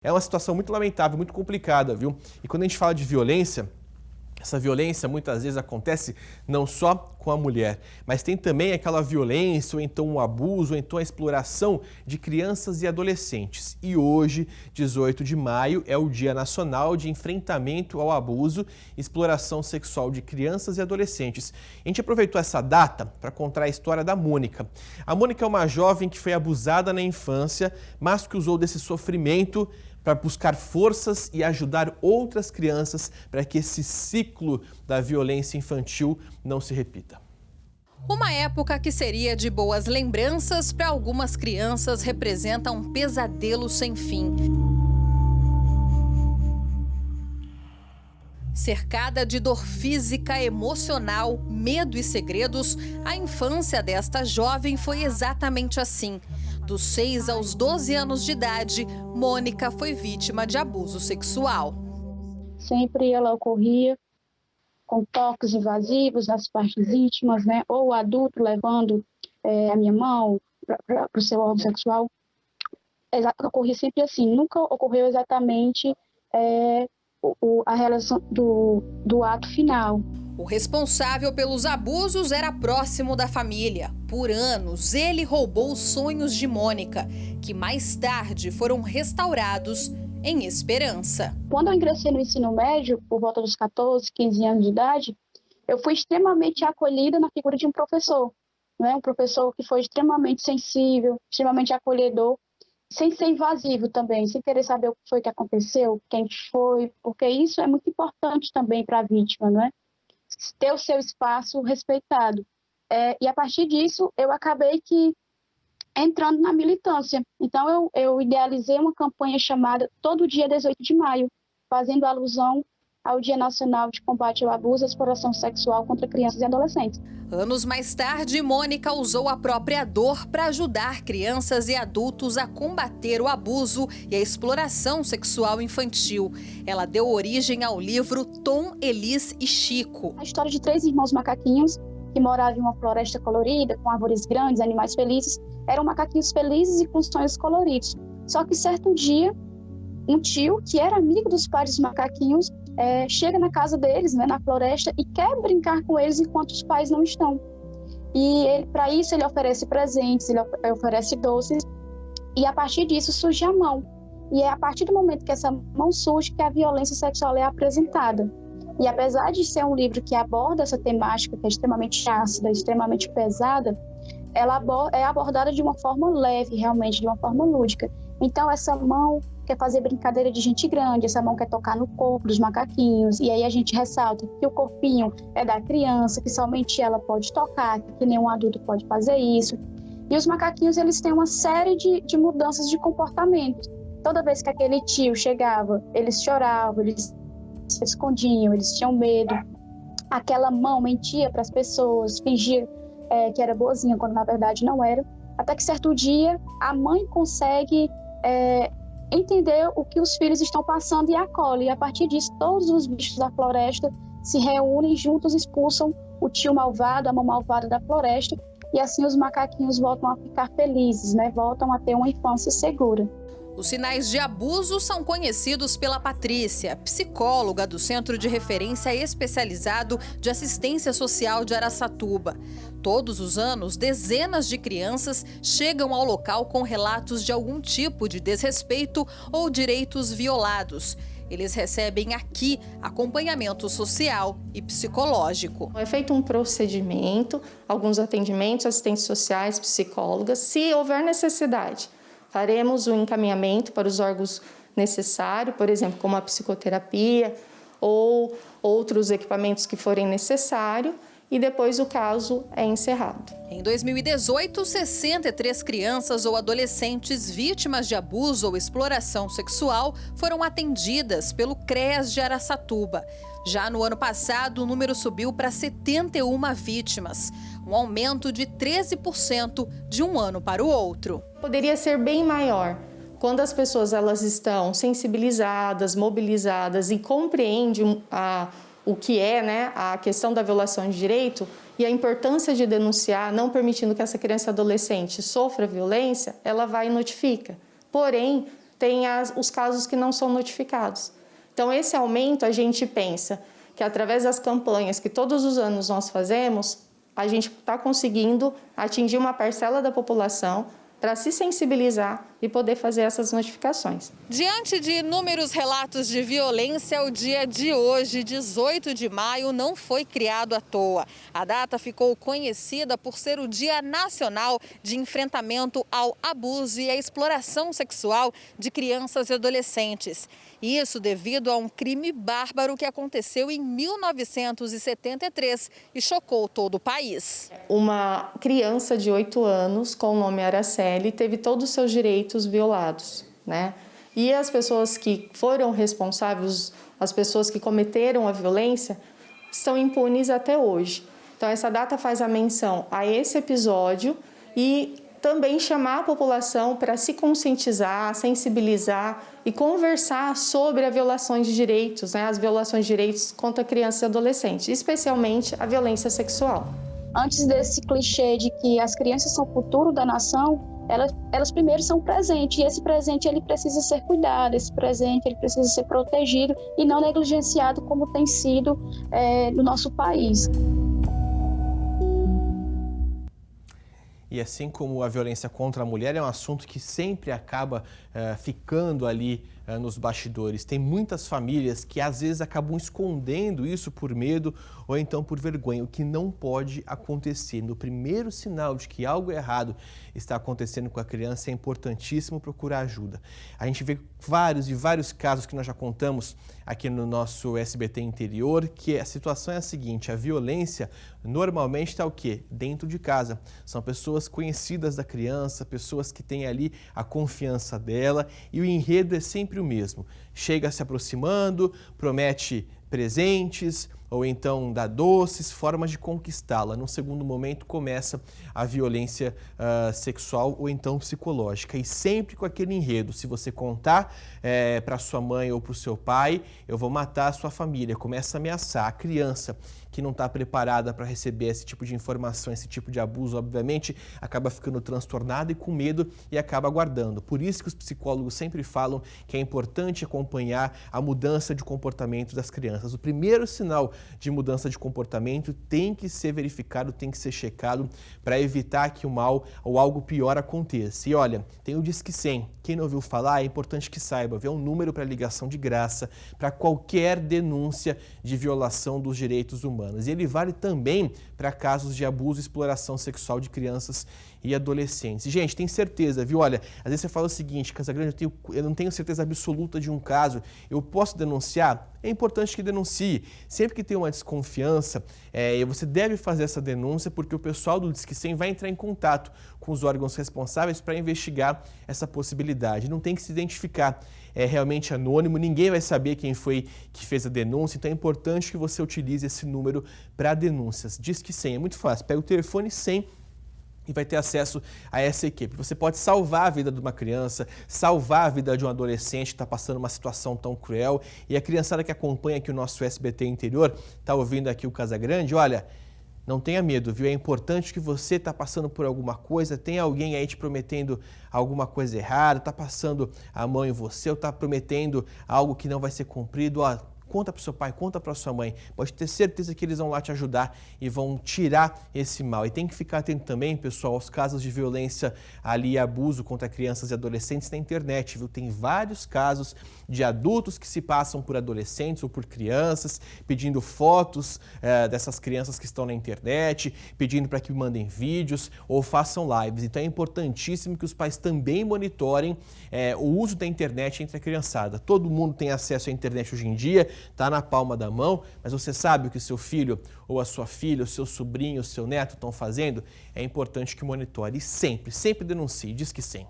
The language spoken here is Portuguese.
É uma situação muito lamentável, muito complicada, viu? E quando a gente fala de violência, essa violência muitas vezes acontece não só com a mulher, mas tem também aquela violência, ou então o abuso, ou então a exploração de crianças e adolescentes. E hoje, 18 de maio, é o Dia Nacional de Enfrentamento ao Abuso e Exploração Sexual de Crianças e Adolescentes. A gente aproveitou essa data para contar a história da Mônica. A Mônica é uma jovem que foi abusada na infância, mas que usou desse sofrimento para buscar forças e ajudar outras crianças para que esse ciclo da violência infantil não se repita. Uma época que seria de boas lembranças, para algumas crianças representa um pesadelo sem fim. Cercada de dor física, emocional, medo e segredos, a infância desta jovem foi exatamente assim. Dos 6 aos 12 anos de idade, Mônica foi vítima de abuso sexual. Sempre ela ocorria com toques invasivos nas partes íntimas, né? Ou o adulto levando a minha mão para o seu órgão sexual. Ocorria sempre assim, nunca ocorreu exatamente a realização do ato final. O responsável pelos abusos era próximo da família. Por anos, ele roubou os sonhos de Mônica, que mais tarde foram restaurados em esperança. Quando eu ingressei no ensino médio, por volta dos 14, 15 anos de idade, eu fui extremamente acolhida na figura de um professor, né? Um professor que foi extremamente sensível, extremamente acolhedor, sem ser invasivo também, sem querer saber o que foi que aconteceu, quem foi, porque isso é muito importante também para a vítima, não é? Ter o seu espaço respeitado. E a partir disso, eu acabei entrando na militância. Então, eu idealizei uma campanha chamada Todo Dia 18 de Maio, fazendo alusão ao Dia Nacional de Combate ao Abuso e Exploração Sexual contra Crianças e Adolescentes. Anos mais tarde, Mônica usou a própria dor para ajudar crianças e adultos a combater o abuso e a exploração sexual infantil. Ela deu origem ao livro Tom, Elis e Chico. A história de 3 irmãos macaquinhos que moravam em uma floresta colorida, com árvores grandes, animais felizes. Eram macaquinhos felizes e com sonhos coloridos. Só que certo dia, um tio, que era amigo dos pais dos macaquinhos, chega na casa deles, né, na floresta, e quer brincar com eles enquanto os pais não estão. E para isso ele oferece presentes, ele oferece doces, e a partir disso surge a mão. E é a partir do momento que essa mão surge que a violência sexual é apresentada. E apesar de ser um livro que aborda essa temática, que é extremamente ácida, extremamente pesada, ela é abordada de uma forma leve, realmente, de uma forma lúdica. Então essa mão quer fazer brincadeira de gente grande, essa mão quer tocar no corpo dos macaquinhos, e aí a gente ressalta que o corpinho é da criança, que somente ela pode tocar, que nenhum adulto pode fazer isso. E os macaquinhos, eles têm uma série de mudanças de comportamento. Toda vez que aquele tio chegava, eles choravam, eles se escondiam, eles tinham medo. Aquela mão mentia para as pessoas, fingia que era boazinha, quando na verdade não era. Até que certo dia, a mãe consegue entender o que os filhos estão passando e acolhe. E a partir disso, todos os bichos da floresta se reúnem juntos, expulsam o tio malvado, a mão malvada da floresta, e assim os macaquinhos voltam a ficar felizes, né? Voltam a ter uma infância segura. Os sinais de abuso são conhecidos pela Patrícia, psicóloga do Centro de Referência Especializado de Assistência Social de Araçatuba. Todos os anos, dezenas de crianças chegam ao local com relatos de algum tipo de desrespeito ou direitos violados. Eles recebem aqui acompanhamento social e psicológico. É feito um procedimento, alguns atendimentos, assistentes sociais, psicólogas, se houver necessidade. Faremos o encaminhamento para os órgãos necessários, por exemplo, como a psicoterapia ou outros equipamentos que forem necessários, e depois o caso é encerrado. Em 2018, 63 crianças ou adolescentes vítimas de abuso ou exploração sexual foram atendidas pelo CREAS de Araçatuba. Já no ano passado, o número subiu para 71 vítimas, um aumento de 13% de um ano para o outro. Poderia ser bem maior. Quando as pessoas elas estão sensibilizadas, mobilizadas e compreendem o que é, né, a questão da violação de direito e a importância de denunciar, não permitindo que essa criança e adolescente sofra violência, ela vai e notifica. Porém, tem os casos que não são notificados. Então, esse aumento, a gente pensa que através das campanhas que todos os anos nós fazemos, a gente está conseguindo atingir uma parcela da população para se sensibilizar e poder fazer essas notificações. Diante de inúmeros relatos de violência, o dia de hoje, 18 de maio, não foi criado à toa. A data ficou conhecida por ser o Dia Nacional de Enfrentamento ao Abuso e à Exploração Sexual de Crianças e Adolescentes. Isso devido a um crime bárbaro que aconteceu em 1973 e chocou todo o país. Uma criança de 8 anos, com o nome Araceli, teve todos os seus direitos violados, né? E as pessoas que foram responsáveis, as pessoas que cometeram a violência, estão impunes até hoje. Então, essa data faz a menção a esse episódio e também chamar a população para se conscientizar, sensibilizar e conversar sobre a violação de direitos, né? As violações de direitos contra crianças e adolescentes, especialmente a violência sexual. Antes desse clichê de que as crianças são o futuro da nação, elas primeiro são presente, e esse presente ele precisa ser cuidado, esse presente ele precisa ser protegido e não negligenciado como tem sido no nosso país. E assim como a violência contra a mulher é um assunto que sempre acaba ficando ali nos bastidores. Tem muitas famílias que às vezes acabam escondendo isso por medo ou então por vergonha, o que não pode acontecer. No primeiro sinal de que algo errado está acontecendo com a criança, é importantíssimo procurar ajuda. A gente vê vários casos que nós já contamos aqui no nosso SBT Interior, que a situação é a seguinte: a violência normalmente está o quê? Dentro de casa. São pessoas conhecidas da criança, pessoas que têm ali a confiança dela, e o enredo é sempre o mesmo. Chega se aproximando, promete presentes ou então dá doces, formas de conquistá-la. Num segundo momento começa a violência sexual ou então psicológica. E sempre com aquele enredo: se você contar para sua mãe ou para o seu pai, eu vou matar a sua família. Começa a ameaçar. A criança que não está preparada para receber esse tipo de informação, esse tipo de abuso, obviamente, acaba ficando transtornada e com medo e acaba aguardando. Por isso que os psicólogos sempre falam que é importante acompanhar a mudança de comportamento das crianças. O primeiro sinal de mudança de comportamento tem que ser verificado, tem que ser checado para evitar que o mal ou algo pior aconteça. E olha, tem o Disque 100. Quem não ouviu falar, é importante que saiba. É um número para ligação de graça para qualquer denúncia de violação dos direitos humanos. E ele vale também para casos de abuso e exploração sexual de crianças e adolescentes. E, gente, tem certeza, viu? Olha, às vezes você fala o seguinte: Casagrande, eu não tenho certeza absoluta de um caso, eu posso denunciar? É importante que denuncie. Sempre que tem uma desconfiança, você deve fazer essa denúncia, porque o pessoal do Disque 100 vai entrar em contato com os órgãos responsáveis para investigar essa possibilidade. Não tem que se identificar. É realmente anônimo, ninguém vai saber quem foi que fez a denúncia, então é importante que você utilize esse número para denúncias. Disque 100, é muito fácil, pega o telefone 100 e vai ter acesso a essa equipe. Você pode salvar a vida de uma criança, salvar a vida de um adolescente que está passando uma situação tão cruel. E a criançada que acompanha aqui o nosso SBT Interior, está ouvindo aqui o Casagrande, olha, não tenha medo, viu? É importante que você está passando por alguma coisa, tem alguém aí te prometendo alguma coisa errada, está passando a mão em você ou está prometendo algo que não vai ser cumprido, ó, conta para o seu pai, conta para a sua mãe. Pode ter certeza que eles vão lá te ajudar e vão tirar esse mal. E tem que ficar atento também, pessoal, aos casos de violência ali e abuso contra crianças e adolescentes na internet, viu? Tem vários casos de adultos que se passam por adolescentes ou por crianças, pedindo fotos dessas crianças que estão na internet, pedindo para que mandem vídeos ou façam lives. Então é importantíssimo que os pais também monitorem o uso da internet entre a criançada. Todo mundo tem acesso à internet hoje em dia, está na palma da mão, mas você sabe o que seu filho ou a sua filha, o seu sobrinho, o seu neto estão fazendo? É importante que monitore e sempre denuncie. Disque 100.